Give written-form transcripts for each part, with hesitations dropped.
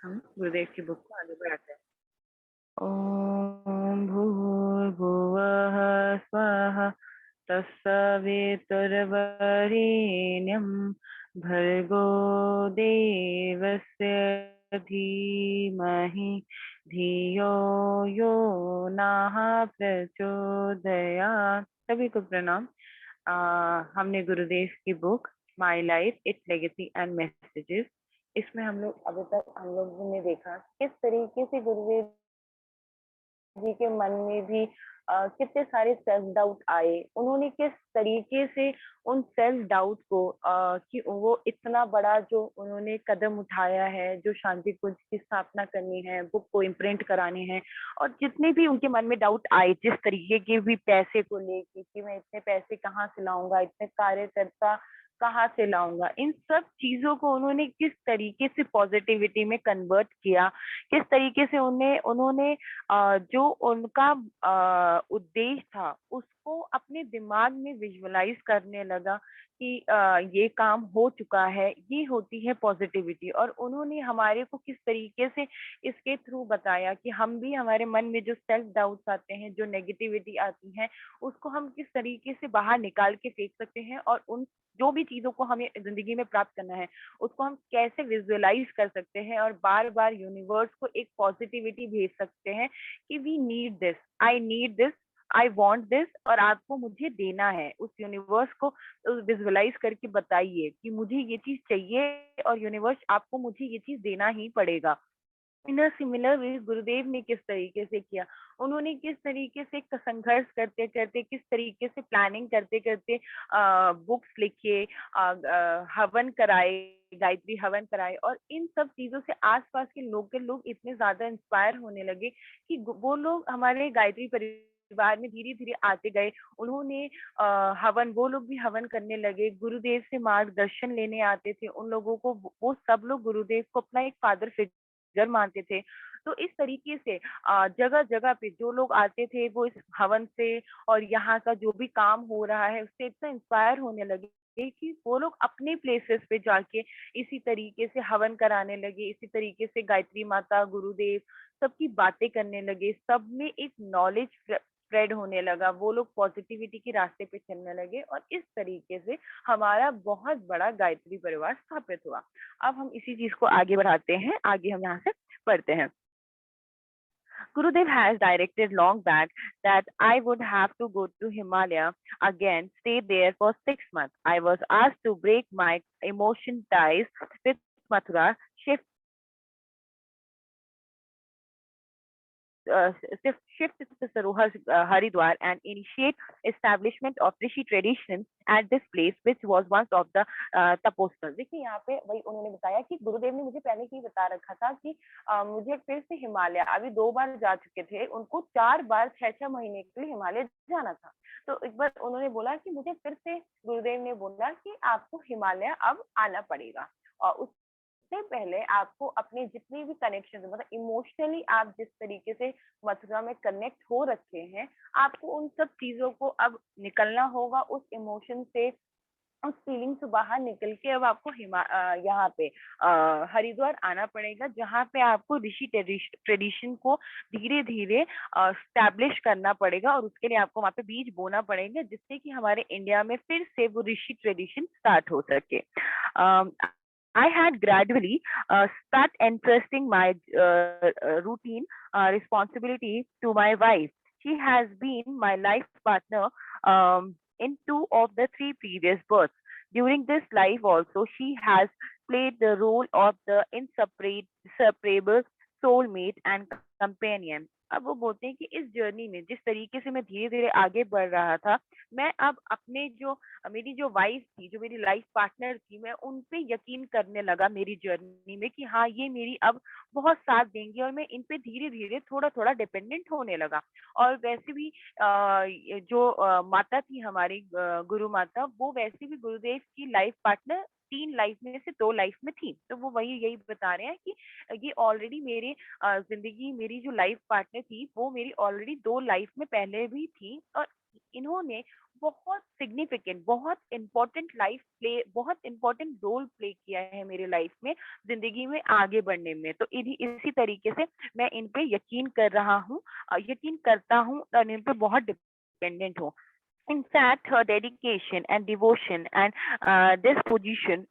हम गुरुदेव की बुक को आगे बढ़ाते हैं। ओम भूर्भुवः स्वः तत्सवितुर्वरेण्यं भर्गो देवस्य धीमहि धियो यो नः प्रचोदयात्। सभी को प्रणाम। हमने गुरुदेव की book my life it's legacy and messages, इसमें हम लोग अभी तक हम लोगों ने देखा किस तरीके से गुरुदेव जी के मन में भी कितने सारे सेल्फ डाउट आए। उन्होंने किस तरीके से उन सेल्फ डाउट को कि वो इतना बड़ा जो उन्होंने कदम उठाया है, जो शांति कुंज की स्थापना करनी है, बुक को इम्प्रिंट करानी है, और जितने भी उनके मन में डाउट आए, जिस तरीके के भी पैसे को लेके कि मैं इतने पैसे कहाँ से लाऊंगा, इतने कार्यकर्ता कहाँ से लाऊंगा, इन सब चीजों को उन्होंने किस तरीके से पॉजिटिविटी में कन्वर्ट किया, किस तरीके से उन्हें उन्होंने जो उनका उद्देश्य था उसको अपने दिमाग में विजुअलाइज करने लगा कि ये काम हो चुका है। ये होती है पॉजिटिविटी। और उन्होंने हमारे को किस तरीके से इसके थ्रू बताया कि हम भी हमारे मन में जो सेल्फ डाउट्स आते हैं, जो नेगेटिविटी आती है, उसको हम किस तरीके से बाहर निकाल के फेंक सकते हैं, और उन जो भी चीजों को हमें जिंदगी में प्राप्त करना है उसको हम कैसे विजुअलाइज कर सकते हैं, और बार बार यूनिवर्स को एक पॉजिटिविटी भेज सकते हैं कि we need this, I need this, I want this, और आपको मुझे देना है। उस यूनिवर्स को विजुअलाइज करके बताइए कि मुझे ये चीज चाहिए, और यूनिवर्स आपको मुझे ये चीज देना ही पड़ेगा। इन अ सिमिलर वे गुरुदेव ने किस तरीके से किया, उन्होंने किस तरीके से संघर्ष करते करते, किस तरीके से प्लानिंग करते करते बुक्स लिखे, हवन कराए, गायत्री हवन कराए, और इन सब चीजों से आसपास के लोग इतने ज्यादा इंस्पायर होने लगे कि वो लोग हमारे गायत्री परिवार में धीरे धीरे आते गए। उन्होंने हवन, वो लोग भी हवन करने लगे, गुरुदेव से मार्गदर्शन लेने आते थे। उन लोगों को, वो सब लोग गुरुदेव को अपना एक फादर फिगर मानते थे। तो इस तरीके से जगह जगह पे जो लोग आते थे वो इस हवन से और यहाँ का जो भी काम हो रहा है उससे इतना इंस्पायर होने लगे कि वो लोग अपने प्लेसेस पे जाके इसी तरीके से हवन कराने लगे, इसी तरीके से गायत्री माता, गुरुदेव सबकी बातें करने लगे। सब में एक नॉलेज स्प्रेड होने लगा, वो लोग पॉजिटिविटी के रास्ते पे चलने लगे, और इस तरीके से हमारा बहुत बड़ा गायत्री परिवार स्थापित हुआ। अब हम इसी चीज को आगे बढ़ाते हैं, आगे हम यहाँ से पढ़ते हैं। Gurudev has directed long back that I would have to go to Himalaya again, stay there for 6 months. I was asked to break my emotion ties with Mathura, shift to Sarohar, Haridwar, and initiate establishment of Rishi tradition at this place, which was once of the तपोस्थल। देखिए यहाँ पे वही उन्होंने बताया कि गुरुदेव ने मुझे पहले ही बता रखा था कि मुझे फिर से हिमालय, अभी 2 बार जा चुके थे, उनको 4 बार 6-6 महीने के लिए हिमालय जाना था। तो एक बार उन्होंने बोला कि मुझे फिर से, गुरुदेव ने बोला कि आपको हिमालय अब आना पड़ेगा, और उस से पहले आपको अपने जितने भी कनेक्शन, मतलब इमोशनली आप जिस तरीके से मथुरा में कनेक्ट हो रखे हैं, आपको उन सब चीजों को अब निकलना होगा, उस इमोशन से, उस फीलिंग से बाहर निकल के अब आपको यहाँ पे हरिद्वार आना पड़ेगा, जहाँ पे आपको ऋषि ट्रेडिशन को धीरे धीरे स्टैब्लिश करना पड़ेगा, और उसके लिए आपको वहाँ पे बीज बोना पड़ेगा, जिससे कि हमारे इंडिया में फिर से वो ऋषि ट्रेडिशन स्टार्ट हो सके। I had gradually start entrusting my routine responsibility to my wife. She has been my life partner in 2 of the 3 previous births. During this life also, she has played the role of the inseparable soulmate and companion. अब वो बोलते हैं कि इस journey में जिस तरीके से मैं धीरे धीरे आगे बढ़ रहा था, मैं अब अपने जो, मेरी जो वाइफ थी, जो मेरी लाइफ पार्टनर थी, मैं उन पे यकीन करने लगा मेरी जर्नी में कि हाँ, ये मेरी अब बहुत साथ देंगी, और मैं इन पे धीरे धीरे थोड़ा थोड़ा डिपेंडेंट होने लगा। और वैसे भी ये जो माता थी हमारी, गुरु माता, वो वैसे भी गुरुदेव की लाइफ पार्टनर 3 लाइफ में से 2 लाइफ में थी। तो वो वही यही बता रहे हैं कि ये ऑलरेडी मेरे जिंदगी, मेरी जो लाइफ पार्टनर थी वो मेरी ऑलरेडी 2 लाइफ में पहले भी थी, और इन्होंने बहुत सिग्निफिकेंट, बहुत इम्पोर्टेंट रोल प्ले किया है मेरे लाइफ में, ज़िंदगी में आगे बढ़ने में। तो इन्हीं इसी तरीके से मैं इन पे यकीन कर रहा हूँ, यकीन करता हूँ और इन पे बहुत डिपेंडेंट हूँ। In fact, her dedication and devotion and disposition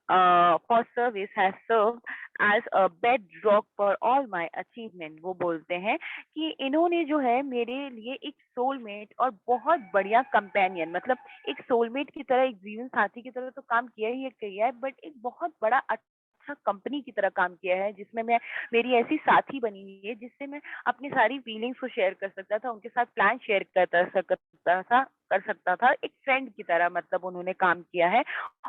for service has served as a bedrock for all my achievement. वो बोलते हैं कि इन्होंने जो है मेरे लिए एक सोलमेट और बहुत बढ़िया कंपेनियन, मतलब एक सोलमेट की तरह, एक जीवन साथी की तरह तो काम किया है, बट एक बहुत बड़ा अच्छा कंपनी की तरह काम किया है, जिसमें मैं मेरी ऐसी साथी बनी हुई है जिससे मैं अपनी सारी फीलिंग्स को शेयर कर सकता था, उनके साथ प्लान शेयर कर सकता था, एक फ्रेंड की तरह, मतलब उन्होंने काम किया है।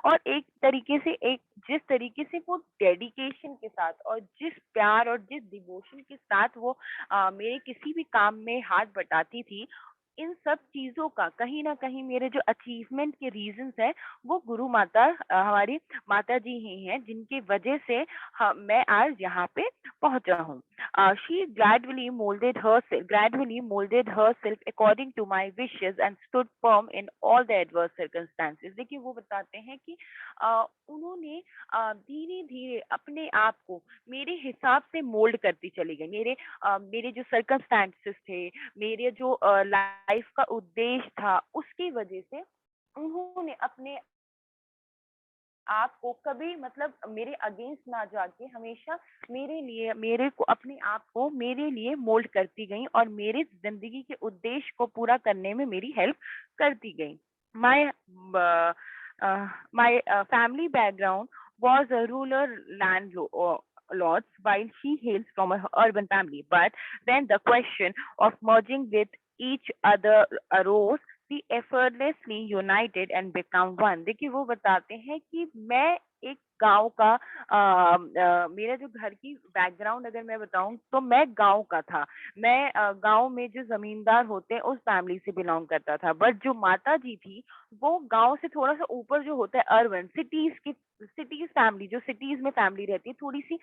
और एक तरीके से, एक जिस तरीके से वो डेडिकेशन के साथ और जिस प्यार और जिस डिवोशन के साथ वो मेरे किसी भी काम में हाथ बटाती थी, इन सब चीजों का कहीं ना कहीं मेरे जो अचीवमेंट के रीजंस हैं, वो गुरु माता, हमारी माता जी ही हैं, जिनकी वजह से मैं आज यहाँ पे पहुंचा हूँ। She gradually molded herself according to my wishes and stood firm in all the adverse circumstances. देखिए, वो बताते हैं कि उन्होंने धीरे धीरे अपने आप को मेरे हिसाब से मोल्ड करती चली गई। मेरे जो सर्कमस्टांसेस थे, मेरे जो लाइफ का उद्देश्य था, उसकी वजह से उन्होंने अपने आपको कभी, मतलब मेरे अगेंस्ट ना जाके, हमेशा मेरे को अपने आप को मेरे लिए मोल्ड करती गई और मेरे जिंदगी के उद्देश्य को पूरा करने में मेरी हेल्प करती गई। My my family background was a rural lords, while she hails from a urban family. But when the question of merging with each other arose, we effortlessly united and become one. देखिए, वो बताते हैं कि मैं एक गांव का, मेरा जो घर की बैकग्राउंड अगर मैं बताऊं, तो मैं गांव का था। मैं गांव में जो जमींदार होते हैं उस फैमिली से बिलोंग करता था, बट जो माता जी थी, वो गांव से थोड़ा सा ऊपर जो होता है, अर्बन सिटीज फैमिली, जो सिटीज में फैमिली रहती है, थोड़ी सी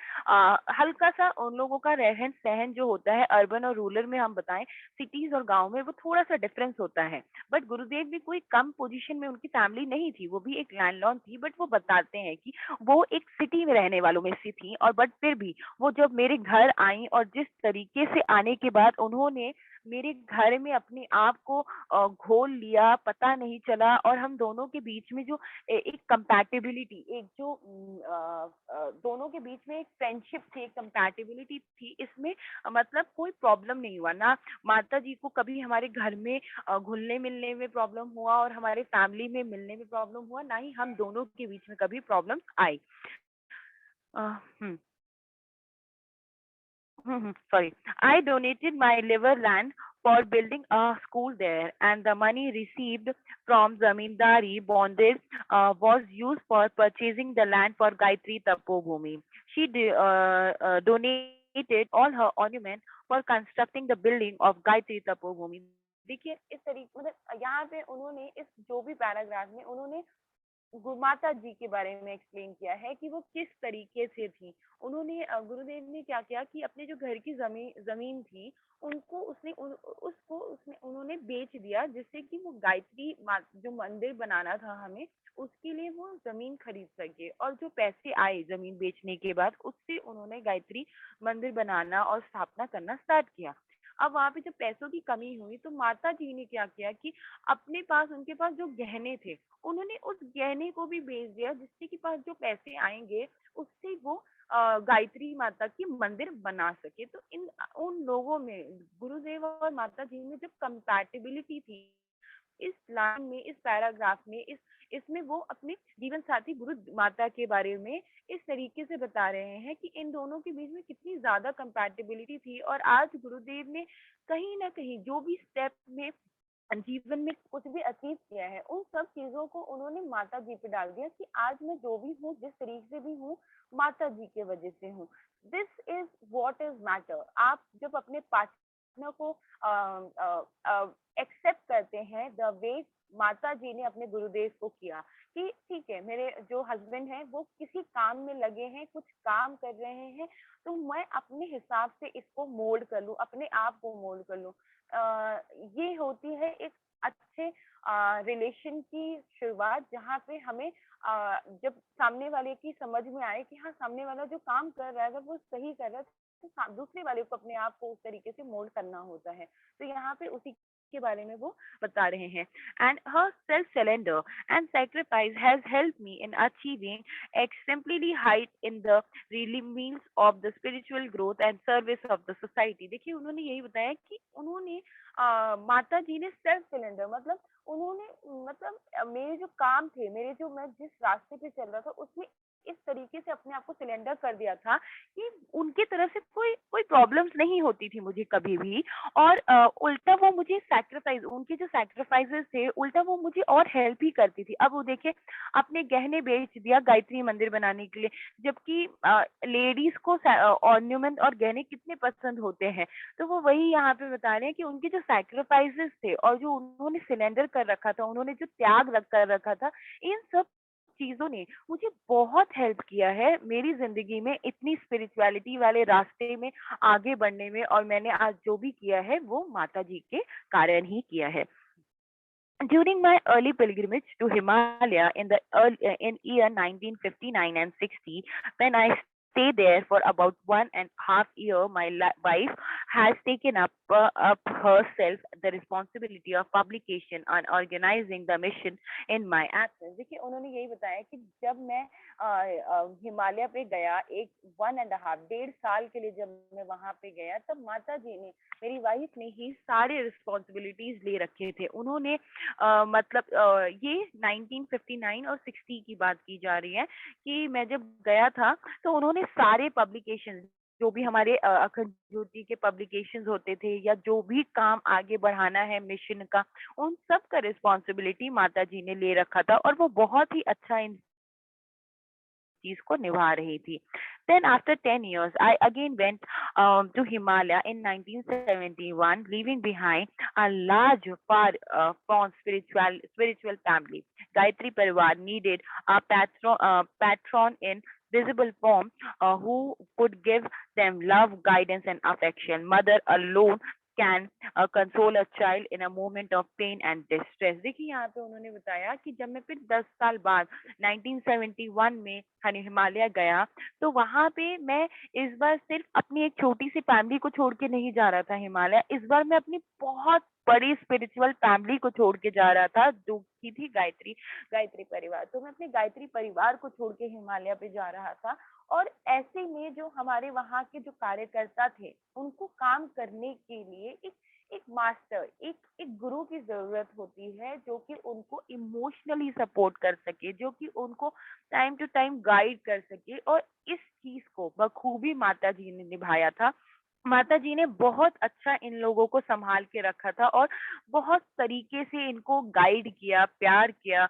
हल्का सा उन लोगों का रहन सहन जो होता है, अर्बन और रूरल में हम बताएं, सिटीज और गांव में वो थोड़ा सा डिफरेंस होता है। बट गुरुदेव भी कोई कम पोजीशन में उनकी फैमिली नहीं थी, वो भी एक लैंडलॉर्ड थी, बट वो बताते हैं कि वो एक सिटी में रहने वालों में से थी, और बट फिर भी वो जब मेरे घर आई, और जिस तरीके से आने के बाद उन्होंने मेरे घर में अपने आप को घोल लिया, पता नहीं चला, और हम दोनों के बीच में जो एक कंपैटिबिलिटी, एक जो दोनों के बीच में एक फ्रेंडशिप थी, एक कंपैटिबिलिटी थी, इसमें मतलब कोई प्रॉब्लम नहीं हुआ ना। माता जी को कभी हमारे घर में घुलने मिलने में प्रॉब्लम हुआ, और हमारे फैमिली में मिलने में प्रॉब्लम हुआ, ना ही हम दोनों के बीच में कभी problem I. A, hmm sorry. I donated my liver land for building a school there, and the money received from Zamindari bonded was used for purchasing the land for Gayatri Tapobhumi. She donated all her ornament for constructing the building of Gayatri Tapobhumi. देखिए, इस तरीके, मतलब यहाँ पे उन्होंने, इस जो भी पैराग्राफ में उन्होंने माता जी के बारे में एक्सप्लेन किया है कि वो किस तरीके से थी। उन्होंने गुरुदेव ने क्या किया कि अपने जो घर की जमीन थी, उनको उसने उन्होंने बेच दिया, जिससे कि वो जो मंदिर बनाना था हमें, उसके लिए वो जमीन खरीद सके, और जो पैसे आए जमीन बेचने के बाद, उससे उन्होंने गायत्री मंदिर बनाना और स्थापना करना स्टार्ट किया। अब वहां पे जब पैसों की कमी हुई, तो माता जी ने क्या किया कि अपने पास, उनके पास जो गहने थे, उन्होंने उस गहने को भी बेच दिया, जिससे कि पास जो पैसे आएंगे, उससे वो गायत्री माता की मंदिर बना सके। तो इन उन लोगों में, गुरुदेव और माता जी में जब कंपैटिबिलिटी थी, इस लाइन में, इस पैराग्राफ में, इसमें वो अपने जीवन साथी गुरु माता के बारे में इस तरीके से बता रहे हैं कि इन दोनों के बीच में कितनी ज्यादा कंपैटिबिलिटी थी। और आज गुरुदेव ने कहीं ना कहीं जो भी स्टेप में जीवन में कुछ भी अचीव किया है, उन सब चीजों को उन्होंने माता जी पे डाल दिया कि आज मैं जो भी हूँ, जिस तरीके से भी हूँ, माता जी के वजह से हूँ। This is what is matter. आप जब अपने पार्टनर को एक्सेप्ट करते हैं द वे माता जी ने अपने गुरुदेव को किया, कि ठीक है, मेरे जो हस्बैंड हैं वो किसी काम में लगे हैं, कुछ काम कर रहे हैं, तो मैं अपने हिसाब से इसको मोल्ड कर लूं, अपने आप को मोल्ड कर लूं। ये होती है एक अच्छे रिलेशन की शुरुआत, जहाँ पे हमें जब सामने वाले की समझ में आए कि हाँ, सामने वाला जो काम कर रहा है अगर वो सही कर रहा है, तो दूसरे वाले को अपने आप को उस तरीके से मोल्ड करना होता है। तो यहाँ पे उसी के बारे में वो बता रहे हैं। And her self surrender and sacrifice has helped me in achieving exemplary height in the really means of the spiritual growth and service of the society। देखिए उन्होंने यही बताया कि उन्होंने माता जी ने सेल्फ सिलेंडर मतलब उन्होंने मतलब मेरे जो काम थे, मेरे जो मैं जिस रास्ते पे चल रहा था उसमें इस तरीके से अपने आप को सिलेंडर कर दिया था कि उनकी तरफ से कोई कोई प्रॉब्लम्स नहीं होती थी मुझे कभी भी। और उल्टा वो मुझे सैक्रिफाइस, उनके जो सैक्रिफाइसेस थे उल्टा वो मुझे और हेल्प ही करती थी। अब वो देखिए अपने गहने बेच दिया गायत्री मंदिर बनाने के लिए, जबकि लेडीज को ऑर्नामेंट और गहने कितने पसंद होते हैं। तो वो वही यहाँ पे बता रहे हैं कि उनके जो सैक्रिफाइसेस थे और जो उन्होंने सिलेंडर कर रखा था, उन्होंने जो त्याग रख कर रखा था, इन सब चीजों ने मुझे बहुत हेल्प किया है मेरी जिंदगी में इतनी स्पिरिचुअलिटी वाले रास्ते में आगे बढ़ने में। और मैंने आज जो भी किया है वो माता जी के कारण ही किया है। During my early pilgrimage to Himalaya in year 1959 and 60, when I stayed there for about 1.5 years, my wife has taken up herself the responsibility of publication and organizing the mission in my absence। देखिए उन्होंने यही बताया कि जब मैं हिमालय पे गया, एक 1.5 डेढ़ साल के लिए जब मैं वहां पे गया, तब माता जी ने, मेरी वाइफ ने ही सारे रिस्पॉन्सिबिलिटीज ले रखे थे। उन्होंने मतलब ये 1959 और 60 की बात की जा रही है कि मैं जब गया था तो उन्होंने सारे पब्लिकेशन, जो भी हमारे अखंड ज्योति के पब्लिकेशंस होते थे या जो भी काम आगे बढ़ाना है मिशन का, उन सब का रिस्पॉन्सिबिलिटी माता जी ने ले रखा था और वो बहुत ही अच्छा इन चीज को निभा रही थी। Then after 10 years, I again went to Himalaya in 1971, leaving behind a large, far-gone spiritual family. Gayatri Parivar needed a patron in visible form who could give them love, guidance, and affection. Mother alone can console a child in a moment of pain and distress। देखिए यहाँ पे उन्होंने बताया कि जब मैं फिर 10 साल बाद 1971 में हिमालय गया, तो वहां पे मैं इस बार सिर्फ अपनी एक छोटी सी फैमिली को छोड़ के नहीं जा रहा था हिमालय, इस बार मैं अपनी बहुत बड़ी स्पिरिचुअल फैमिली को छोड़ के जा रहा था, जो की थी गायत्री गायत्री परिवार। तो मैं अपने गायत्री परिवार को छोड़ के हिमालय पे जा रहा था। और ऐसे में जो हमारे वहाँ के जो कार्यकर्ता थे, उनको काम करने के लिए एक मास्टर, एक गुरु की जरूरत होती है, जो कि उनको इमोशनली सपोर्ट कर सके, जो कि उनको टाइम टू टाइम गाइड कर सके। और इस चीज को बखूबी माता जी ने निभाया था। माता जी ने बहुत अच्छा इन लोगों को संभाल के रखा था और बहुत तरीके से इनको गाइड किया, प्यार किया,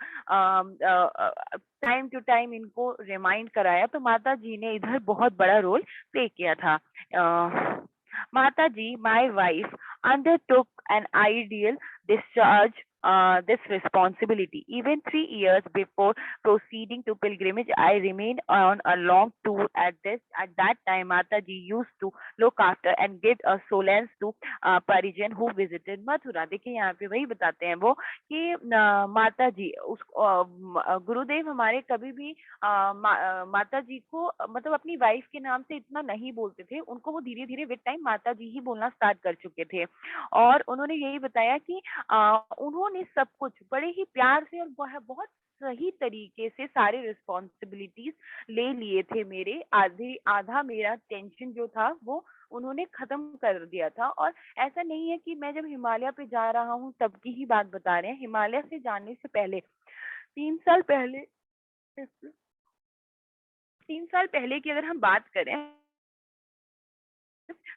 टाइम टू टाइम इनको रिमाइंड कराया। तो माता जी ने इधर बहुत बड़ा रोल प्ले किया था। माता जी, my wife, undertook an ideal discharge this responsibility. Even 3 years before proceeding to pilgrimage, I remained on a long tour. At that time, Mata ji used to look after and give a solace to Parijan who visited Mathura। देखिए यहाँ पे वही बताते हैं वो कि माता जी गुरुदेव हमारे कभी भी माता जी को मतलब अपनी वाइफ के नाम से इतना नहीं बोलते थे, उनको वो धीरे धीरे विद टाइम माता जी ही बोलना स्टार्ट कर चुके थे। और उन्होंने यही बताया कि उन्होंने सब कुछ बड़े ही प्यार से और बहुत सही तरीके से सारे रिस्पॉन्सिबिलिटीज ले लिए थे मेरे। आधे आधा मेरा टेंशन जो था वो उन्होंने खत्म कर दिया था। और ऐसा नहीं है कि मैं जब हिमालय पे जा रहा हूँ तब की ही बात बता रहे हैं, हिमालय से जाने से पहले 3 साल पहले, 3 साल पहले की अगर हम बात करें,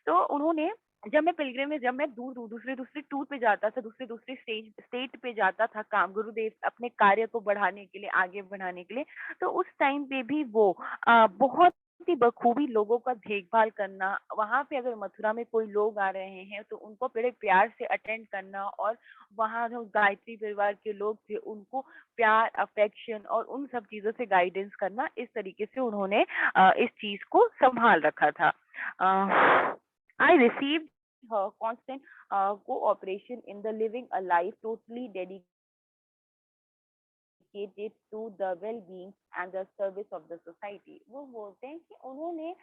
तो उन्होंने, जब मैं पिलग्रिम में, जब मैं दूर दूर दूसरे दूसरे टूर पे जाता था, दूसरे दूसरे स्टेट पे जाता था काम गुरुदेव अपने कार्य को बढ़ाने के लिए, आगे बढ़ाने के लिए, तो उस टाइम पे भी वो बहुत ही बखूबी लोगों का देखभाल करना, वहां पे अगर मथुरा में कोई लोग आ रहे हैं तो उनको बड़े प्यार से अटेंड करना, और वहाँ जो गायत्री परिवार के लोग थे उनको प्यार, अफेक्शन और उन सब चीजों से गाइडेंस करना, इस तरीके से उन्होंने इस चीज को संभाल रखा था। I received her constant cooperation in the living a life totally dedicated to the well-being and the service of the society। वो बोलते हैं कि उन्होंने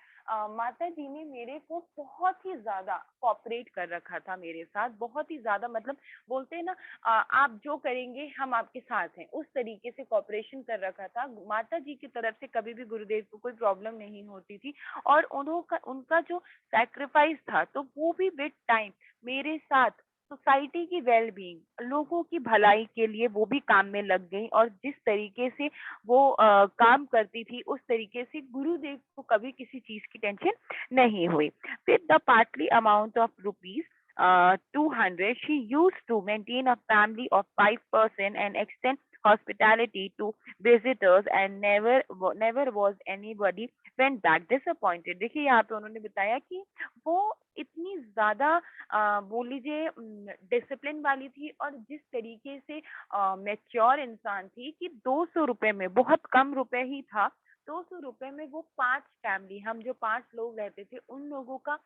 माता जी ने मेरे को बहुत ही ज्यादा कॉपरेट कर रखा था मेरे साथ, बहुत ही ज्यादा, मतलब बोलते हैं ना, आप जो करेंगे हम आपके साथ हैं, उस तरीके से कॉपरेशन कर रखा था माता जी की तरफ से। कभी भी गुरुदेव को कोई प्रॉब्लम नहीं होती थी, और उन्होंने उनका जो सैक्रिफाइस था तो वो भी विद टाइम मेरे साथ सोसाइटी की वेल बीइंग, लोगों की भलाई के लिए वो भी काम में लग गई। और जिस तरीके से वो काम करती थी उस तरीके से गुरुदेव को कभी किसी चीज की टेंशन नहीं हुई। With the partly amount of rupees 200 she used to maintain a family of 5 person and extend hospitality to visitors, and never was anybody went back disappointed। देखिए यहाँ पे उन्होंने बताया कि वो इतनी ज्यादा बोल लीजिए डिसिप्लिन वाली थी, और जिस तरीके से मैच्योर इंसान थी कि 200 रुपए में, बहुत कम रुपए ही था, 200 रुपए में वो 5 फैमिली, हम जो 5 लोग रहते थे उन लोगों का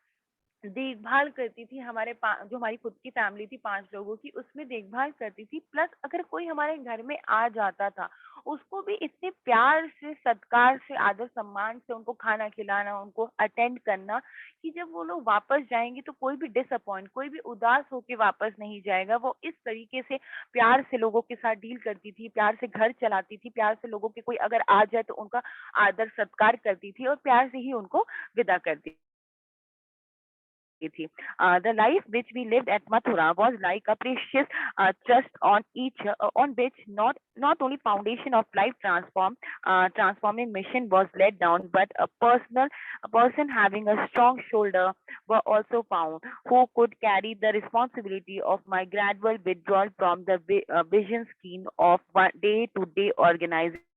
देखभाल करती थी। जो हमारी खुद की फैमिली थी 5 लोगों की, उसमें देखभाल करती थी। प्लस अगर कोई हमारे घर में आ जाता था, उसको भी इतने प्यार से, सत्कार से, आदर सम्मान से उनको खाना खिलाना, उनको अटेंड करना, कि जब वो लोग वापस जाएंगे तो कोई भी डिसअपॉइंट, कोई भी उदास होके वापस नहीं जाएगा। वो इस तरीके से प्यार से लोगों के साथ डील करती थी, प्यार से घर चलाती थी, प्यार से लोगों के कोई अगर आ जाए तो उनका आदर सत्कार करती थी, और प्यार से ही उनको विदा करती थी। The life which we lived at Mathura was like a precious trust on on which not only foundation of life transforming mission was laid down, but a person having a strong shoulder were also found, who could carry the responsibility of my gradual withdrawal from the vision scheme of day to day organization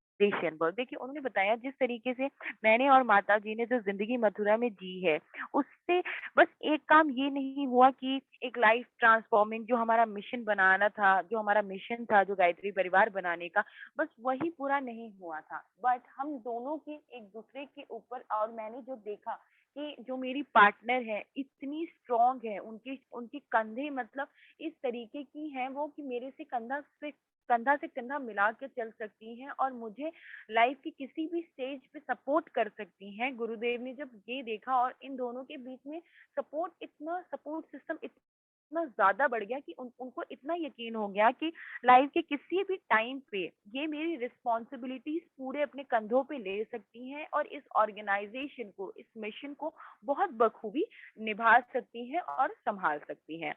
work। देखिए उन्होंने बताया जिस तरीके से मैंने और माता जी ने जो जिंदगी मथुरा में जी है, उससे बस एक काम ये नहीं हुआ कि एक लाइफ ट्रांसफॉर्मिंग जो हमारा मिशन बनाना था, जो हमारा मिशन था, जो गायत्री परिवार बनाने का, बस वही पूरा नहीं हुआ था, बट हम दोनों के एक दूसरे के ऊपर, और मैंने जो देखा कि जो मेरी पार्टनर है इतनी स्ट्रांग है, उनकी उनके कंधे मतलब इस तरीके की हैं वो, कि मेरे से कंधा मिला के चल सकती हैं, और मुझे लाइफ की किसी भी स्टेज पे सपोर्ट कर सकती हैं। गुरुदेव ने जब ये देखा, और इन दोनों के बीच में सपोर्ट सिस्टम इतना ज्यादा बढ़ गया कि उनको इतना यकीन हो गया कि लाइफ के किसी भी टाइम पे ये मेरी रिस्पॉन्सिबिलिटीज पूरे अपने कंधों पे ले सकती हैं, और इस ऑर्गेनाइजेशन को, इस मिशन को बहुत बखूबी निभा सकती हैं और संभाल सकती हैं।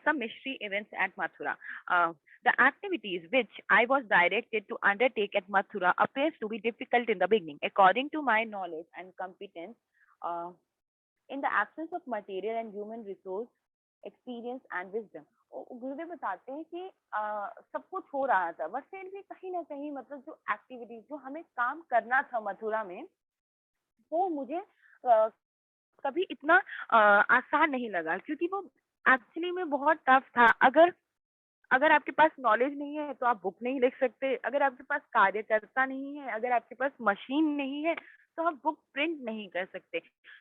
Some mystery events at Mathura. The activities which I was directed to undertake at Mathura appears to be difficult in the beginning. According to my knowledge and competence, uh, in the absence of material and human resource, experience and wisdom, गुरुदेव बताते हैं कि सब कुछ हो रहा था, but फिर भी कहीं ना कहीं मतलब जो एक्टिविटीज, जो हमें काम करना था मथुरा में, वो मुझे कभी इतना आसान नहीं लगा, क्योंकि वो एक्चुअली में बहुत टफ था। अगर अगर आपके पास नॉलेज नहीं है तो आप बुक नहीं लिख सकते, अगर आपके पास कार्यकर्ता नहीं है, अगर आपके पास मशीन नहीं है तो आप बुक प्रिंट नहीं कर सकते।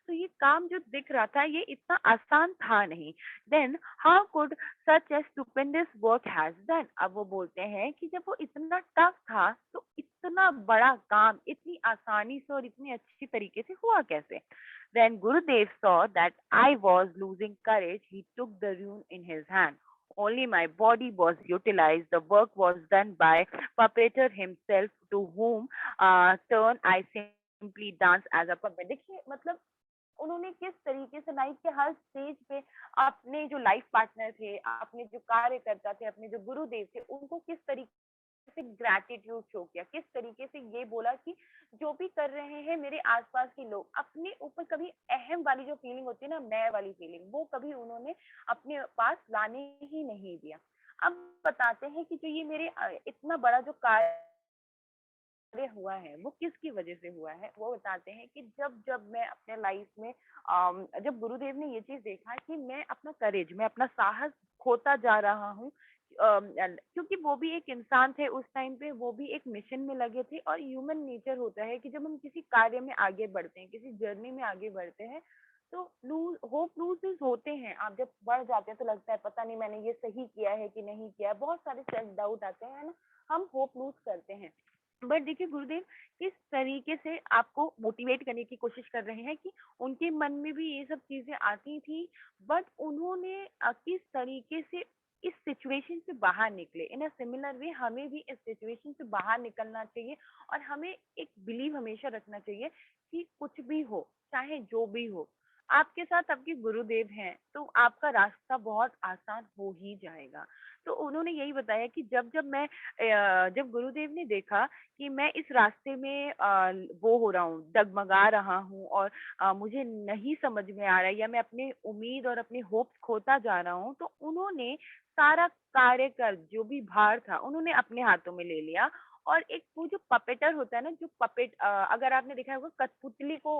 तो ये काम जो दिख रहा था ये इतना आसान था नहीं। Then how could such a stupendous work has done. अब वो बोलते हैं कि जब वो इतना टफ था तो इतना बड़ा काम इतनी आसानी से और इतनी अच्छी तरीके से हुआ कैसे। When Gurudev saw that I was losing courage, he took the rune in his hand. Only my body was utilized. The work was done by perpetrator himself, to whom turn I simply dance as a puppet। देखिए मतलब उन्होंने किस तरीके से life के हर stage पे अपने जो लाइफ पार्टनर थे, अपने जो कार्यकर्ता थे, अपने जो गुरुदेव थे, उनको किस तरीके से ग्रैटिट्यूड शो किया, किस तरीके से ये बोला कि जो भी कर रहे हैं मेरे आसपास के लोग, अपने ऊपर कभी अहम वाली जो फीलिंग होती है ना, मैं वाली फीलिंग, वो कभी उन्होंने अपने पास लाने ही नहीं दिया। अब बताते हैं कि जो ये मेरे इतना बड़ा जो कार्य हुआ है वो किसकी वजह से हुआ है। वो बताते हैं कि जब जब मैं अपने लाइफ में जब गुरुदेव ने ये चीज देखा कि मैं अपना करेज, मैं अपना साहस खोता जा रहा हूँ, क्योंकि वो भी एक इंसान थे उस टाइम पे, वो भी एक मिशन में लगे थे। और ह्यूमन नेचर होता है कि जब हम किसी कार्य में आगे बढ़ते हैं, किसी जर्नी में आगे बढ़ते हैं, तो लूज होप लूजेस होते हैं। आप जब बढ़ जाते हैं तो लगता है पता नहीं मैंने ये सही किया है कि नहीं किया है, बहुत सारे सेल्फ डाउट आते हैं ना, हम होप लूज करते हैं। बट देखिए गुरुदेव किस तरीके से आपको मोटिवेट करने की कोशिश कर रहे हैं कि उनके मन में भी ये सब चीजें आती थी, बट उन्होंने किस तरीके से इस सिचुएशन से बाहर निकले। इन अ सिमिलर वे हमें भी इस सिचुएशन से बाहर निकलना चाहिए, और हमें एक बिलीव हमेशा रखना चाहिए कि कुछ भी हो, चाहे जो भी हो, आपके साथ आपके गुरुदेव हैं, तो आपका रास्ता बहुत आसान हो ही जाएगा। तो उन्होंने यही बताया कि जब गुरुदेव ने देखा कि मैं इस रास्ते में वो हो रहा हूँ, डगमगा रहा हूँ, और मुझे नहीं समझ में आ रहा है, या मैं अपने उम्मीद और अपने होप्स खोता जा रहा हूँ, तो उन्होंने सारा कार्य कर जो भी भार था उन्होंने अपने हाथों में ले लिया। और एक वो जो पपेटर होता है ना, जो अगर आपने देखा होगा कठपुतली को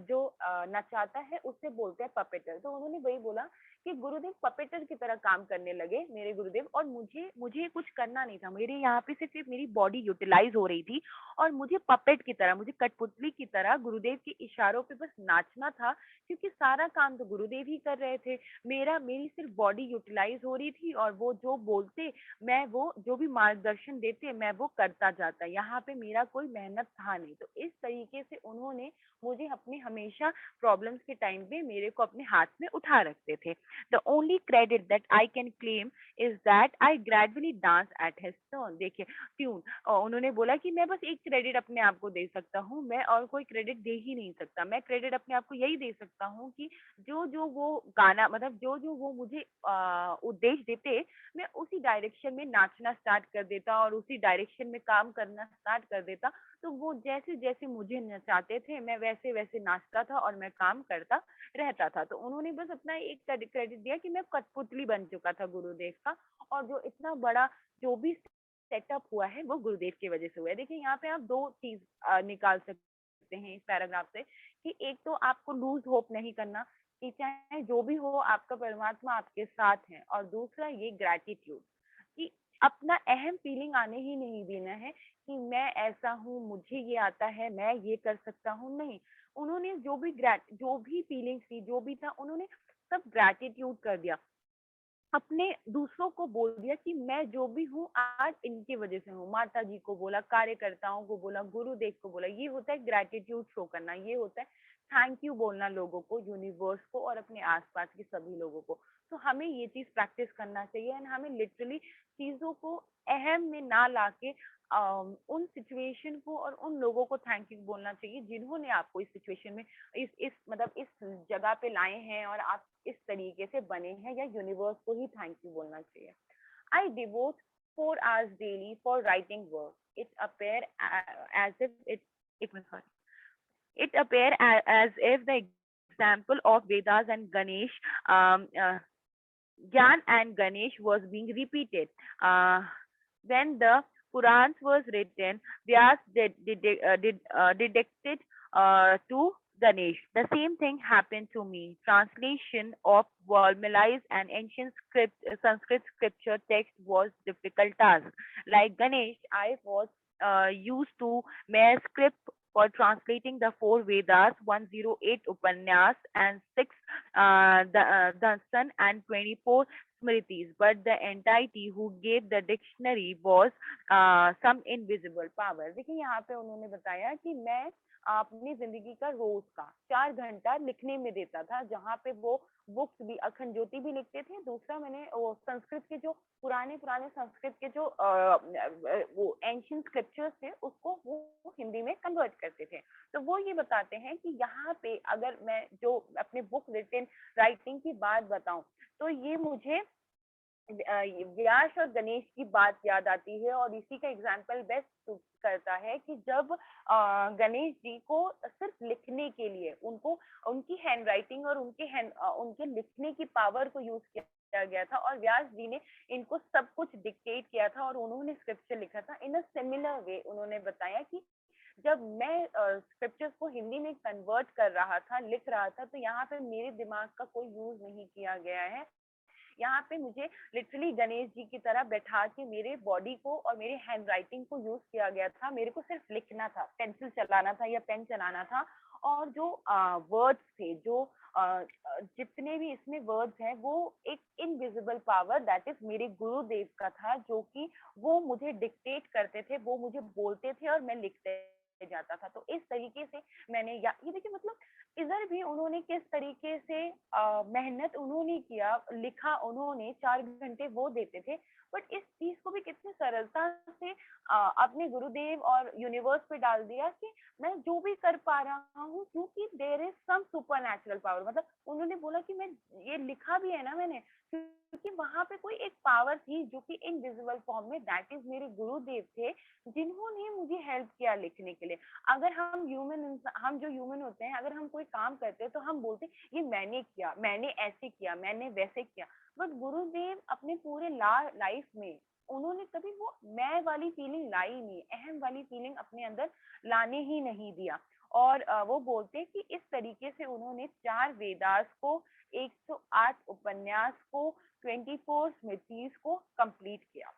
जो नचाता है उससे बोलते हैं पपेटर। तो उन्होंने वही बोला कि गुरुदेव पपेटर की तरह काम करने लगे मेरे गुरुदेव, और मुझे मुझे कुछ करना नहीं था, मेरे यहाँ पे सिर्फ मेरी बॉडी यूटिलाइज हो रही थी, और मुझे पपेट की तरह, मुझे कठपुतली की तरह गुरुदेव के इशारों पे बस नाचना था, क्योंकि सारा काम तो गुरुदेव ही कर रहे थे। मेरी सिर्फ बॉडी यूटिलाइज हो रही थी, और वो जो बोलते, मैं वो जो भी मार्गदर्शन देते मैं वो करता जाता, यहाँ पे मेरा कोई मेहनत था नहीं। तो इस तरीके से उन्होंने मुझे अपने हमेशा प्रॉब्लम्स के टाइम पे मेरे को अपने हाथ में उठा रखते थे। The only credit that I can claim is that I gradually dance at his turn. देखिए ट्यून, उन्होंने बोला कि मैं बस एक क्रेडिट अपने आप को दे सकता हूँ, मैं और कोई क्रेडिट दे ही नहीं सकता। मैं क्रेडिट अपने आप को यही दे सकता हूँ कि जो जो वो गाना, मतलब जो जो वो मुझे उद्देश्य देते, मैं उसी डायरेक्शन में नाचना स्टार्ट कर देता, और उसी डायरेक्शन में काम करना स्टार्ट कर देता। तो वो जैसे जैसे मुझे नचाते थे मैं वैसे वैसे नाचता था और मैं काम करता रहता था। तो उन्होंने बस अपना एक क्रेडिट दिया कि मैं कठपुतली बन चुका था गुरुदेव का, और जो इतना बड़ा जो भी सेटअप हुआ है वो गुरुदेव की वजह से हुआ है। देखिए यहाँ पे आप दो चीज निकाल सकते हैं इस पैराग्राफ से, कि एक तो आपको लूज होप नहीं करना, कि चाहे जो भी हो आपका परमात्मा आपके साथ है, और दूसरा ये ग्रैटिट्यूड, कि अपना अहम फीलिंग आने ही नहीं देना है कि मैं ऐसा हूँ, मुझे ये आता है, मैं ये कर सकता हूँ, नहीं। उन्होंने जो भी फीलिंग्स थी, जो भी था, उन्होंने सब ग्रैटिट्यूड कर दिया, अपने दूसरों को बोल दिया कि मैं जो भी हूँ आज इनकी वजह से हूँ। माता जी को बोला, कार्यकर्ताओं को बोला, गुरुदेव को बोला। ये होता है ग्रैटिट्यूड शो करना, ये होता है थैंक यू बोलना लोगों को, यूनिवर्स को, और अपने आसपास के सभी लोगों को। तो हमें ये चीज प्रैक्टिस करना चाहिए, एंड हमें लिटरली चीजों को अहम में ना लाके उन सिचुएशन को और उन लोगों को थैंक यू बोलना चाहिए जिन्होंने आपको इस सिचुएशन में, इस मतलब इस जगह पे लाए हैं, और आप इस तरीके से बने हैं, या यूनिवर्स को ही थैंक यू बोलना चाहिए। आई devote 4 hours daily for writing work. It appear as if it was sorry. It appear as if the example of Vedas and Ganesh, Gyan and Ganesh was being repeated. When the Purans was written, Vyas dedicted to Ganesh. The same thing happened to me. Translation of Valmilis and ancient Sanskrit scripture text was difficult task. Like Ganesh, I was used to mere script for translating the four Vedas, 108 Upanyas and 6 Dasan and 24 Smritis, but the entity who gave the dictionary was some invisible power. देखिए यहाँ पे उन्होंने बताया कि मैं अपनी जिंदगी का रोज का 4 घंटा लिखने में देता था, जहाँ पे वो बुक्स भी, अखंड ज्योति भी लिखते थे। दूसरा मैंने वो संस्कृत के जो पुराने पुराने संस्कृत के जो वो एंशियंट स्क्रिप्चर्स थे उसको वो हिंदी में कन्वर्ट करते थे। तो वो ये बताते हैं कि यहाँ पे अगर मैं जो अपने बुक रिटन राइटिंग की बात बताऊं, तो ये मुझे व्यास और गणेश की बात याद आती है, और इसी का एग्जाम्पल बेस्ट सूट करता है कि जब गणेश जी को सिर्फ लिखने के लिए उनको उनकी हैंड राइटिंग और उनके लिखने की पावर को यूज किया गया था, और व्यास जी ने इनको सब कुछ डिक्टेट किया था और उन्होंने स्क्रिप्चर लिखा था। इन अ सिमिलर वे उन्होंने बताया कि जब मैं स्क्रिप्चर्स को हिंदी में कन्वर्ट कर रहा था, लिख रहा था, तो यहाँ पे मेरे दिमाग का कोई यूज नहीं किया गया है, यहाँ पे मुझे लिटरली गणेश जी की तरह बैठा के मेरे बॉडी को और मेरे हैंड राइटिंग को यूज किया गया था। मेरे को सिर्फ लिखना था, पेंसिल चलाना था या पेन चलाना था, और जो वर्ड्स थे, जो जितने भी इसमें वर्ड्स हैं, वो एक इनविजिबल पावर दैट इज मेरे गुरुदेव का था, जो कि वो मुझे डिक्टेट करते थे, वो मुझे बोलते थे और मैं लिखते जाता था। तो इस तरीके से मैंने, या ये देखिए मतलब इधर भी उन्होंने किस तरीके से मेहनत उन्होंने किया, लिखा उन्होंने, 4 घंटे वो देते थे, बट इस चीज को भी कितनी सरलता से अपने गुरुदेव और यूनिवर्स पे डाल दिया कि मैं जो भी कर पा रहा हूँ, क्योंकि there is some supernatural power. मतलब उन्होंने बोला कि मैं ये लिखा भी है ना मैंने, क्योंकि वहां पे कोई एक पावर थी जो कि इनविजिबल फॉर्म में, दैट इज मेरे गुरुदेव थे, जिन्होंने मुझे हेल्प किया लिखने के लिए। अगर हम जो ह्यूमन होते हैं, अगर हम कोई काम करते हैं तो हम बोलते हैं ये मैंने किया, मैंने ऐसे किया, मैंने वैसे किया, बट गुरुदेव अपने पूरे लाइफ में उन्होंने कभी वो मैं वाली फीलिंग लाई नहीं, अहम वाली फीलिंग अपने अंदर लाने ही नहीं दिया। और वो बोलते हैं कि इस तरीके से उन्होंने 4 वेदास को, 108 उपन्यास को, 24 स्मृतिज को कंप्लीट किया।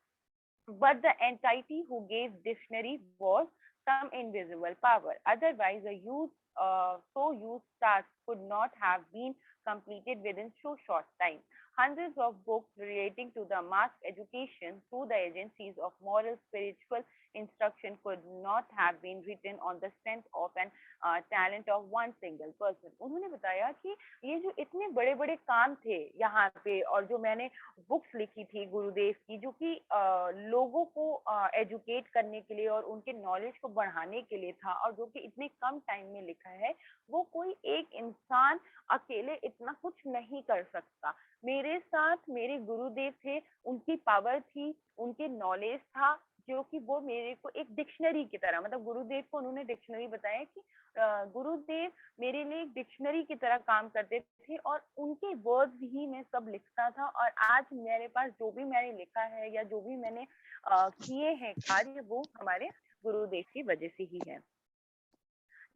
But the entity who gave dictionary was some invisible power. Otherwise, a so used task could not have been completed within so short time. Hundreds of books relating to the mass education through the agencies of moral, spiritual instruction could not have been written on the strength of an talent of one single person. उन्होंने बताया कि ये जो इतने बड़े बड़े काम थे यहाँ पे, और जो मैंने बुक्स लिखी थी गुरुदेव की, जो कि लोगों को एजुकेट करने के लिए और उनके नॉलेज को बढ़ाने के लिए था, और जो कि इतने कम टाइम में लिखा है, वो कोई एक इंसान अकेले इतना कुछ नहीं कर सकता। मेरे साथ मेरे गुरुदेव थे, उनकी पावर थी, उनके नॉलेज था, जो कि वो मेरे को एक डिक्शनरी की तरह, मतलब गुरुदेव को उन्होंने डिक्शनरी बताया कि गुरुदेव मेरे लिए एक डिक्शनरी की तरह काम करते थे, और उनके वर्ड्स ही मैं सब लिखता था। और आज मेरे पास जो भी मैंने लिखा है या जो भी मैंने किए हैं कार्य, वो हमारे गुरुदेव की वजह से ही है।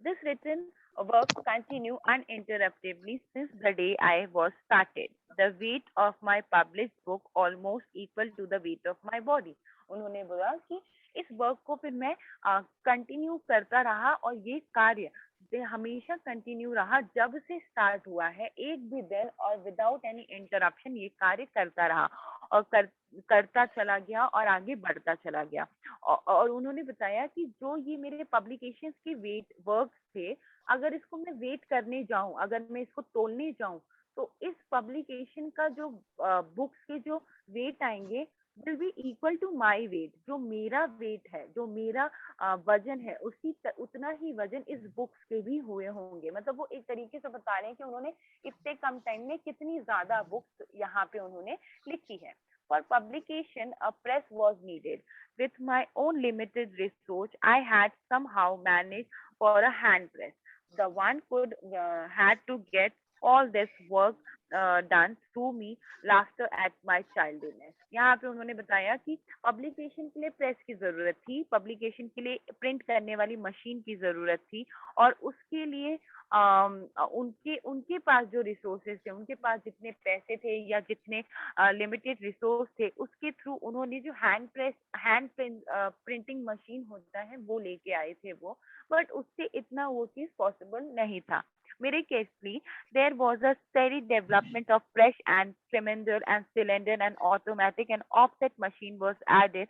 This written work continue uninterruptedly since the day I was started. The weight of my published book almost equal to the weight of my body. उन्होंने बोला कि इस वर्क को फिर मैं कंटिन्यू करता रहा, और ये कार्य हमेशा कंटिन्यू रहा, जब से स्टार्ट हुआ है, एक भी दिन और विदाउट एनी इंटरप्शन ये कार्य करता रहा, और करता चला गया और आगे बढ़ता चला गया। और उन्होंने बताया कि जो ये मेरे पब्लिकेशंस के वेट वर्क्स थे, अगर इसको मैं वेट करने जाऊं, अगर मैं इसको तोलने जाऊं, तो इस पब्लिकेशन का जो बुक्स के जो वेट आएंगे will be equal to my weight. जो मेरा वेट है, जो मेरा वजन है, उतना ही वजन इस बुक्स के भी हुए होंगे। मतलब वो एक तरीके से बता रहे हैं कि उन्होंने इतने कम टाइम में कितनी ज्यादा बुक्स यहाँ पे उन्होंने लिखी है। For publication, a press was needed. With my own limited resource, I had somehow managed for a hand press. The one could had to get all this work done through me laughter at my childishness. यहाँ पे उन्होंने बताया कि publication के लिए press की जरूरत थी, पब्लिकेशन के लिए प्रिंट करने वाली मशीन की जरूरत थी, और उसके लिए उनके उनके पास जो रिसोर्सेज थे, उनके पास जितने पैसे थे या जितने लिमिटेड रिसोर्स थे, उसके थ्रू उन्होंने जो हैंड प्रिंटिंग मशीन होता है वो लेके आए थे वो, बट उससे इतना वो चीज पॉसिबल नहीं था। मेरे केसली there was a steady development of press and tremendous and cylinder and automatic and offset machine was added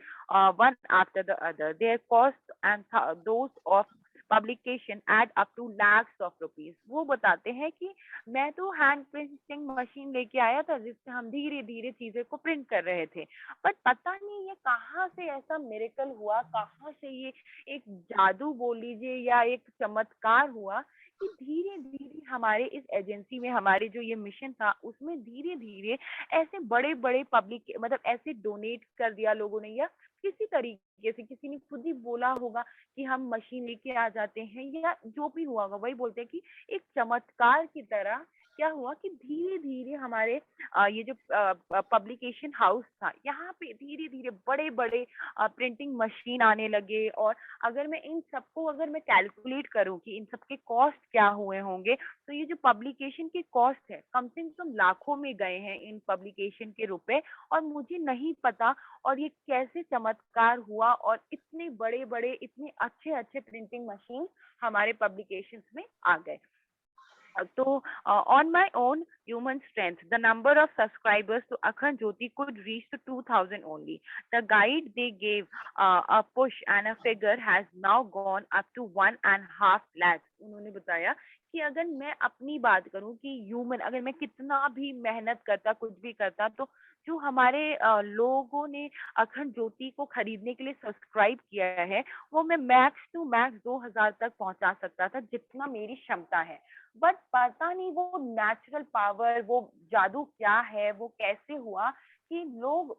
one after the other. Their cost and those of publication add up to lakhs of rupees. वो बताते हैं कि मैं तो hand printing machine लेके आया था, जिससे हम धीरे धीरे चीजें को प्रिंट कर रहे थे, बट पता नहीं ये कहाँ से ऐसा मिरेकल हुआ, कहाँ से ये एक जादू बोल लीजिए या एक चमत्कार हुआ कि धीरे धीरे हमारे इस एजेंसी में, हमारे जो ये मिशन था उसमें धीरे धीरे ऐसे बड़े बड़े पब्लिक, मतलब ऐसे डोनेट कर दिया लोगों ने, या किसी तरीके से किसी ने खुद ही बोला होगा कि हम मशीन लेके आ जाते हैं, या जो भी हुआ होगा, वही बोलते हैं कि एक चमत्कार की तरह क्या हुआ कि धीरे धीरे हमारे ये जो पब्लिकेशन हाउस था, यहाँ पे धीरे धीरे बड़े बड़े प्रिंटिंग मशीन आने लगे। और अगर मैं इन सबको अगर मैं कैलकुलेट करूँ कि इन सबके कॉस्ट क्या हुए होंगे, तो ये जो पब्लिकेशन के कॉस्ट है कम से कम लाखों में गए हैं इन पब्लिकेशन के रुपए। और मुझे नहीं पता और ये कैसे चमत्कार हुआ और इतने बड़े बड़े इतने अच्छे अच्छे प्रिंटिंग मशीन हमारे पब्लिकेशंस में आ गए। So, on my own human strength, the number of subscribers to Akhand Jyoti could reach to 2,000 only. The guide they gave a push and a figure has now gone up to 1.5 lakhs. उन्होंने बताया कि अगर मैं अपनी बात करूं कि human अगर मैं कितना भी मेहनत करता कुछ भी करता, तो जो हमारे लोगों ने अखंड ज्योति को खरीदने के लिए सब्सक्राइब किया है, वो मैं मैक्स टू मैक्स 2,000 तक पहुंचा सकता था, जितना मेरी क्षमता है। बट पता नहीं वो नेचुरल पावर, वो जादू क्या है, वो कैसे हुआ कि लोग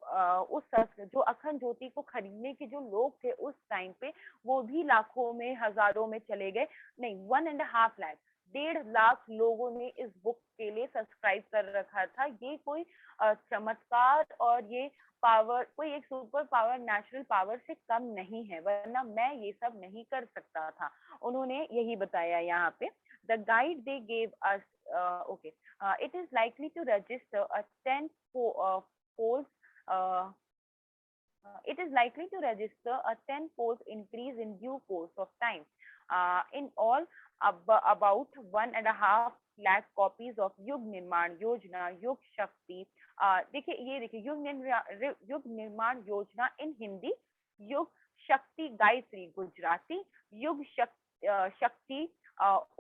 जो अखंड ज्योति को खरीदने के जो लोग थे उस टाइम पे, वो भी लाखों में हजारों में चले गए। नहीं, 1.5 लाख, 1.5 लाख लोगों ने इस बुक के लिए सब्सक्राइब कर रखा था। ये कोई चमत्कार और ये पावर कोई एक सुपर पावर नेचुरल पावर से कम नहीं है, वरना मैं ये सब नहीं कर सकता था। उन्होंने यही बताया यहाँ पे। The guide they gave us, okay, it is likely to register a 10 folds, uh, it is likely to register a 10-fold increase in due course of time. In all, about 1.5 lakh copies of युग निर्माण योजना, युग शक्ति, देखिए युग निर्माण योजना इन हिंदी, युग शक्ति Gayatri Gujarati, Yug Shakti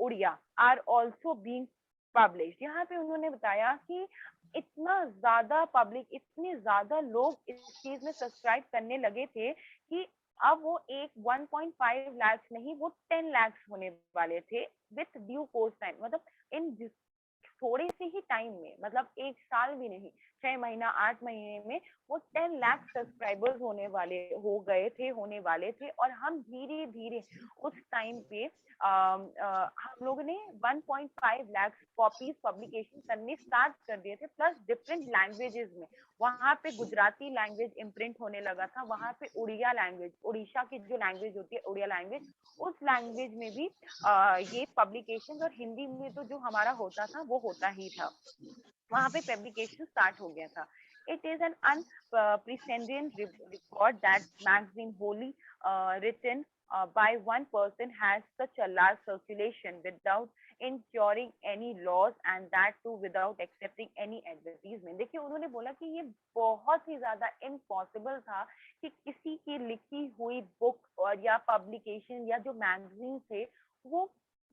Odia are also being publish. यहाँ पे उन्होंने बताया कि इतना ज्यादा पब्लिक, इतने ज्यादा लोग इस चीज में सब्सक्राइब करने लगे थे कि अब वो एक 1.5 लाख नहीं, वो 10 लाख होने वाले थे विथ ड्यू कोर्स टाइम। मतलब इन थोड़े से ही टाइम में, मतलब एक साल भी नहीं, 6 महीना 8 महीने में वो 10 लाख सब्सक्राइबर्स होने वाले थे। और हम धीरे धीरे उस टाइम पे हम लोगों ने 1.5 लाख कॉपीज पब्लिकेशन करने स्टार्ट कर दिए थे, प्लस डिफरेंट लैंग्वेजेस में। वहां पे गुजराती लैंग्वेज इम्प्रिंट होने लगा था, वहां पे उड़िया लैंग्वेज, उड़ीसा की जो लैंग्वेज होती है उड़िया लैंग्वेज, उस लैंग्वेज में भी ये पब्लिकेशन। और हिंदी में तो जो हमारा होता था वो होता ही था, वहां पे पब्लिकेशन स्टार्ट हो गया था। It is an unprecedented record that magazine wholly written by one person has such a large circulation without incurring any loss, and that too without accepting any advertisement। देखिए उन्होंने बोला कि ये बहुत ही ज्यादा इम्पॉसिबल था कि किसी की लिखी हुई बुक और या पब्लिकेशन या जो मैगजीन थे वो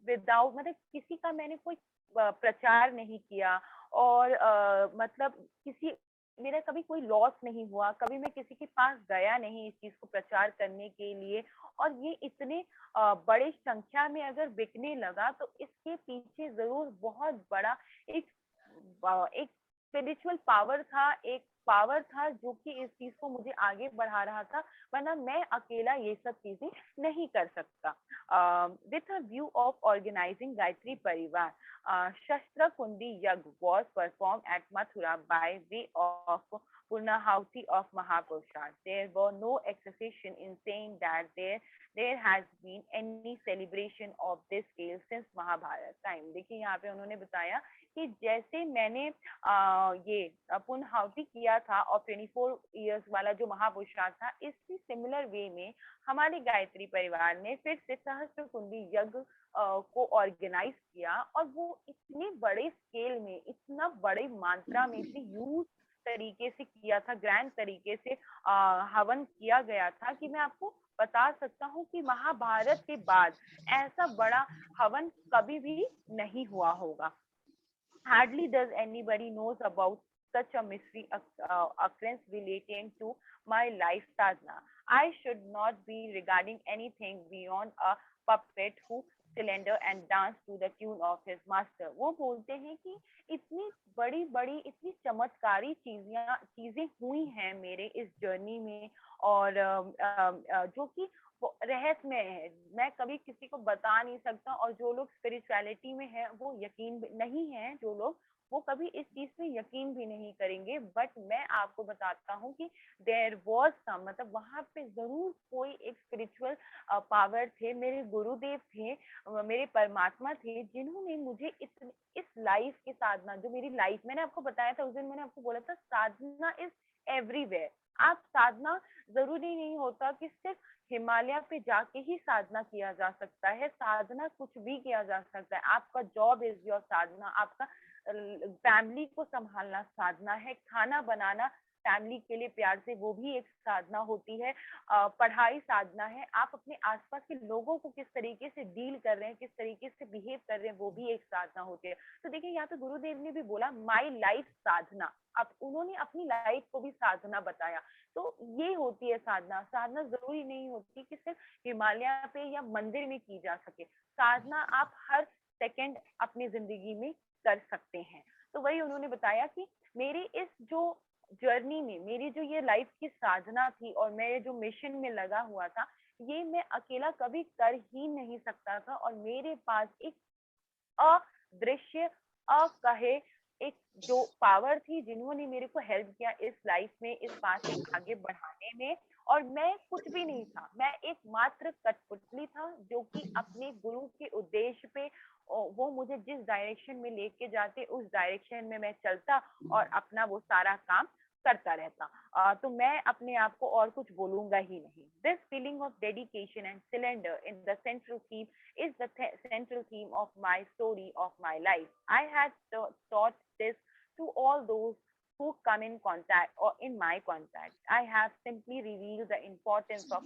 विदाउट, मतलब किसी का मैंने कोई प्रचार नहीं किया, और मतलब किसी मेरा कभी कोई लॉस नहीं हुआ, कभी मैं किसी के पास गया नहीं इस चीज को प्रचार करने के लिए। और ये इतने बड़े संख्या में अगर बिकने लगा, तो इसके पीछे जरूर बहुत बड़ा एक एक स्पिरिचुअल पावर था, एक पावर था जो कि इस चीज को मुझे आगे बढ़ा रहा था, वरना मैं अकेला ये सब चीजें नहीं कर सकता। With a view of organizing Gayatri Parivar, शस्त्र कुंडी यज्ञ was performed at Mathura by way of Purnahauti of Mahaprasad. There were no exception in saying that there has been any celebration of this scale since Mahabharata time। देखिए यहाँ पे उन्होंने बताया कि जैसे मैंने ये पुनहावती किया था और 24 इयर्स वाला जो महापुरुषार्थ था, इसी सिमिलर वे में हमारे गायत्री परिवार ने फिर से सहस्त्र कुंडी यज्ञ को ऑर्गेनाइज किया। और वो इतने बड़े स्केल में, इतना बड़े मात्रा में, इतनी ह्यूज तरीके से किया था, ग्रैंड तरीके से हवन किया गया था कि मैं आपको बता सकता हूँ कि महाभारत के बाद ऐसा बड़ा हवन कभी भी नहीं हुआ होगा। Hardly does anybody knows about such a mystery occurrence relating to my life sadhana. I should not be regarding anything beyond a puppet who cylinder and dance to the tune of his master। वो बोलते हैं कि इतनी बड़ी बड़ी इतनी चमत्कारी चीजें हुई हैं मेरे इस जर्नी में, और जो कि वो रहस्यमय है, मैं कभी किसी को बता नहीं सकता। और जो लोग स्पिरिचुअलिटी में है वो नहीं है, जो लोग वो कभी इस चीज पे यकीन भी नहीं करेंगे। बट मैं आपको बताता हूँ कि देयर वाज सम, मतलब वहां पे जरूर कोई एक स्पिरिचुअल पावर थे, मेरे गुरुदेव थे, मेरे परमात्मा थे, जिन्होंने मुझे इस लाइफ की साधना, जो मेरी लाइफ, मैंने आपको बताया था उस दिन, मैंने आपको बोला था साधना इज एवरीवेयर। आप साधना, जरूरी नहीं होता कि सिर्फ हिमालय पे जाके ही साधना किया जा सकता है, साधना कुछ भी किया जा सकता है। आपका जॉब इज योर साधना, आपका फैमिली को संभालना साधना है, खाना बनाना फैमिली के लिए प्यार से, वो भी एक साधना होती है। पढ़ाई साधना है, आप अपने आसपास के लोगों को किस तरीके से डील कर रहे हैं, किस तरीके से बिहेव कर रहे हैं, वो भी एक साधना होती है। तो देखिए यहाँ पे गुरुदेव ने भी बोला माई लाइफ साधना, अब उन्होंने अपनी लाइफ को भी साधना बताया। तो ये होती है साधना। साधना जरूरी नहीं होती कि सिर्फ हिमालय पे या मंदिर में की जा सके, साधना आप हर सेकंड अपनी जिंदगी में कर सकते हैं। तो वही उन्होंने बताया कि मेरी इस जो जर्नी में, मेरी जो ये लाइफ की साधना थी और मैं जो मिशन में लगा हुआ था, ये मैं अकेला कभी कर ही नहीं सकता था। और मेरे पास एक अदृश्य, अकहे एक जो पावर थी, जिन्होंने मेरे को हेल्प किया इस लाइफ में, इस पाथ में आगे बढ़ाने में। और मैं कुछ भी नहीं था, मैं एक मात्र कठपुतली था जो कि अपने गुरु के उद्देश्य पे, वो मुझे जिस डायरेक्शन में लेके जाते उस डायरेक्शन में मैं चलता और अपना वो सारा काम करता रहता। तो मैं अपने आप को और कुछ बोलूंगा ही नहीं। This feeling of dedication and cylinder in the central theme is the central theme of my story of my life. I had taught this to all those who come in contact or in my contact. I have simply revealed the importance of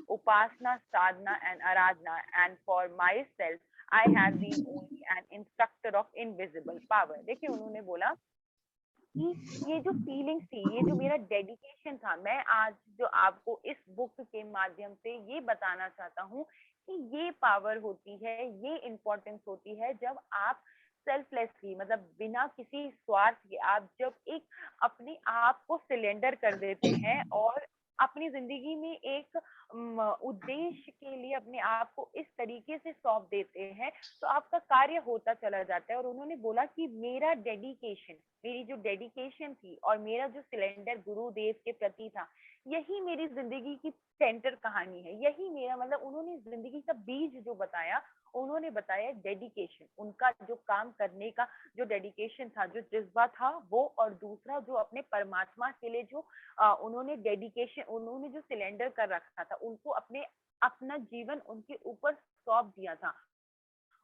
upasana, sadhana, and aradhana, and for myself, I have been only an instructor of invisible power. देखिए उन्होंने बोला कि ये जो feelings थी, ये जो मेरा डेडिकेशन था, मैं आज जो आपको इस बुक के माध्यम से ये बताना चाहता हूँ कि ये पावर होती है, ये इम्पोर्टेंस होती है जब आप सेल्फलेसली, मतलब बिना किसी स्वार्थ के, आप जब एक अपने आप को सिलेंडर कर देते हैं और अपनी जिंदगी में एक उद्देश्य के लिए अपने आप को इस तरीके से सौंप देते हैं, तो आपका कार्य होता चला जाता है। और उन्होंने बोला कि मेरा डेडिकेशन, मेरी जो डेडिकेशन थी और मेरा जो सिलेंडर गुरुदेव के प्रति था, यही मेरी जिंदगी की सेंटर कहानी है, यही मेरा, मतलब उन्होंने जिंदगी का बीज जो बताया, उन्होंने बताया डेडिकेशन, उनका जो काम करने का जो डेडिकेशन था, जो जज्बा था वो, और दूसरा जो अपने परमात्मा के लिए जो उन्होंने डेडिकेशन, उन्होंने जो सिलेंडर कर रखा था, उनको अपने अपना जीवन उनके ऊपर सौंप दिया था।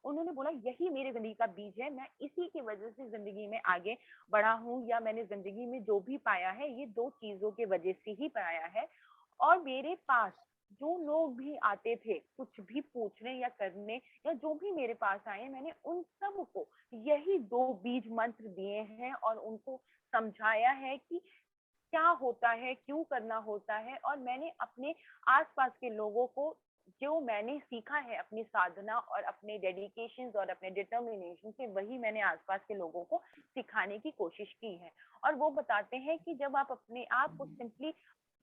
उन्होंने बोला यही मेरी जिंदगी का बीज है, मैं इसी की वजह से जिंदगी में आगे बढ़ा हूँ, या मैंने जिंदगी में जो भी पाया है ये दो चीजों की वजह से ही पाया है। और मेरे पास जो लोग भी आते थे कुछ भी पूछने या करने, या जो भी मेरे पास आए, मैंने उन सब को यही दो बीज मंत्र दिए हैं और उनको समझाया है कि क्या होता है, क्यों करना होता है। और मैंने अपने आसपास के लोगों को, जो मैंने सीखा है अपनी साधना और अपने डेडिकेशन और अपने डिटर्मिनेशन से, वही मैंने आसपास के लोगों को सिखाने की कोशिश की है। और वो बताते हैं कि जब आप अपने आप को सिंपली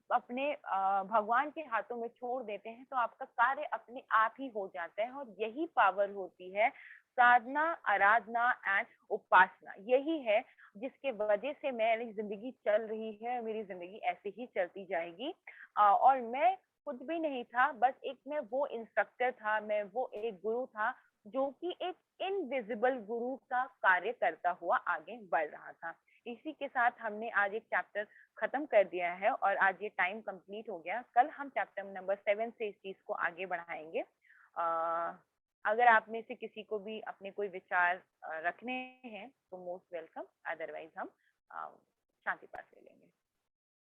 अपने भगवान के हाथों में छोड़ देते हैं, तो आपका कार्य अपने आप ही हो जाता है। और यही पावर होती है साधना, आराधना एंड उपासना, यही है जिसके वजह से मेरी जिंदगी चल रही है, मेरी जिंदगी ऐसे ही चलती जाएगी। और मैं कुछ भी नहीं था, बस एक मैं वो इंस्ट्रक्टर था, मैं वो एक गुरु था जो कि एक इनविजिबल गुरु का कार्य करता हुआ आगे बढ़ रहा था। इसी के साथ हमने आज एक चैप्टर खत्म कर दिया है और आज ये टाइम कंप्लीट हो गया। कल हम चैप्टर नंबर 7 से इस चीज को आगे बढ़ाएंगे। अगर आप में से किसी को भी अपने कोई विचार रखने हैं तो मोस्ट वेलकम, अदरवाइज हम शांति पाठ ले लेंगे।